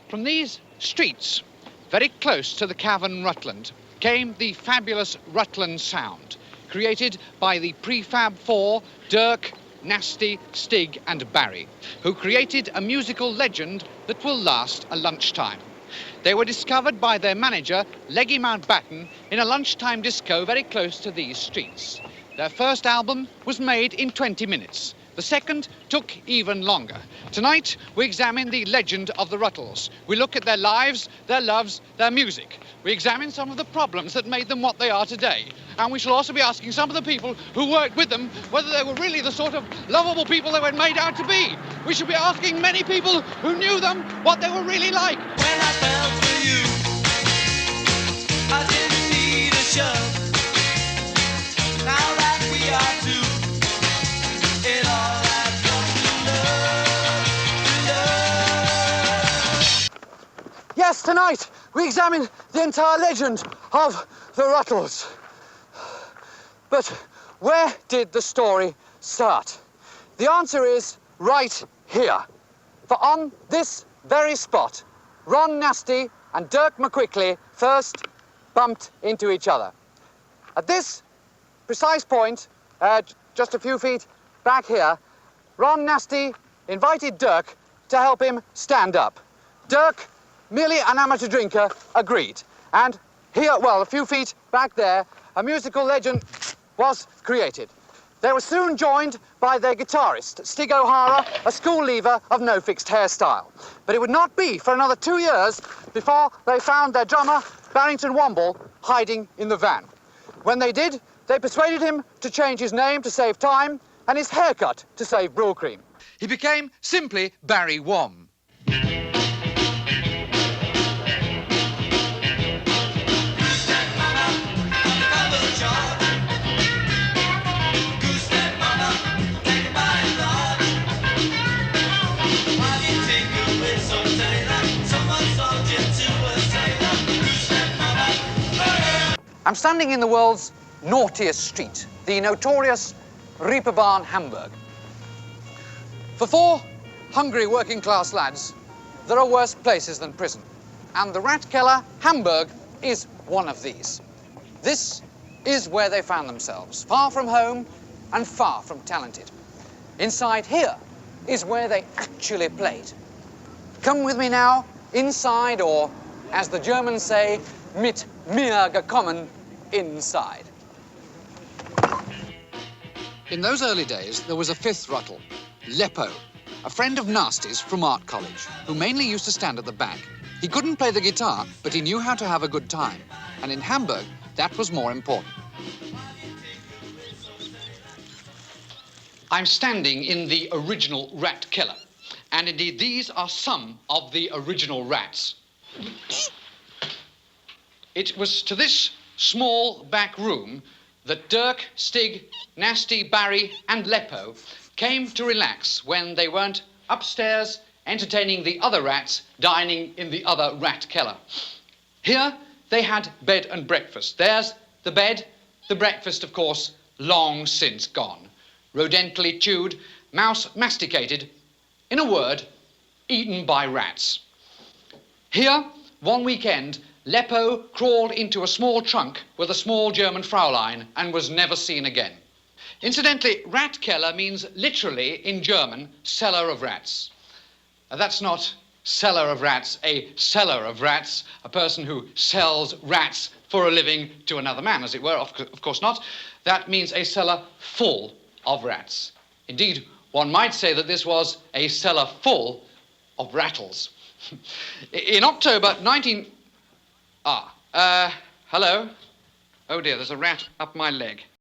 From these streets, very close to the Cavern Rutland, came the fabulous Rutland sound, created by the prefab four Dirk, Nasty, Stig and Barry, who created a musical legend that will last a lunchtime. They were discovered by their manager, Leggy Mountbatten, in a lunchtime disco very close to these streets. Their first album was made in 20 minutes. The second took even longer. Tonight, we examine the legend of the Rutles. We look at their lives, their loves, their music. We examine some of the problems that made them what they are today. And we shall also be asking some of the people who worked with them whether they were really the sort of lovable people they were made out to be. We shall be asking many people who knew them what they were really like. When I fell for you, I didn't need a shove. Now that we are two, it all has come to love. Yes, tonight we examine the entire legend of the Rutles. But where did the story start? The answer is right here. For on this very spot, Ron Nasty and Dirk McQuickley first bumped into each other. At this precise point, just a few feet back here, Ron Nasty invited Dirk to help him stand up. Dirk, merely an amateur drinker, agreed. And here, well, a few feet back there, a musical legend was created. They were soon joined by their guitarist, Stig O'Hara, a school leaver of no fixed hairstyle. But it would not be for another 2 years before they found their drummer, Barrington Womble, hiding in the van. When they did, they persuaded him to change his name to save time and his haircut to save Brylcreem. He became simply Barry Wom. I'm standing in the world's naughtiest street, the notorious Reeperbahn, Hamburg. For four hungry working-class lads, there are worse places than prison, and the Rat Keller, Hamburg, is one of these. This is where they found themselves, far from home and far from talented. Inside here is where they actually played. Come with me now, inside, or, as the Germans say, mit mir gekommen, inside. In those early days, there was a fifth Rutle, Leppo, a friend of Nasty's from art college, who mainly used to stand at the back. He couldn't play the guitar, but he knew how to have a good time. And in Hamburg, that was more important. I'm standing in the original Rat Keller. And indeed, these are some of the original rats. It was to this small back room that Dirk, Stig, Nasty, Barry and Leppo came to relax when they weren't upstairs entertaining the other rats dining in the other Rat Keller. Here they had bed and breakfast. There's the bed, the breakfast, of course, long since gone. Rodentally chewed, mouse masticated, in a word, eaten by rats. Here, one weekend, Leppo crawled into a small trunk with a small German Fraulein and was never seen again. Incidentally, Rat Keller means literally, in German, cellar of rats. That's not seller of rats, a seller of rats, a person who sells rats for a living to another man, as it were. Of course not. That means a cellar full of rats. Indeed, one might say that this was a cellar full of rattles. In October 19... hello? Oh dear, there's a rat up my leg.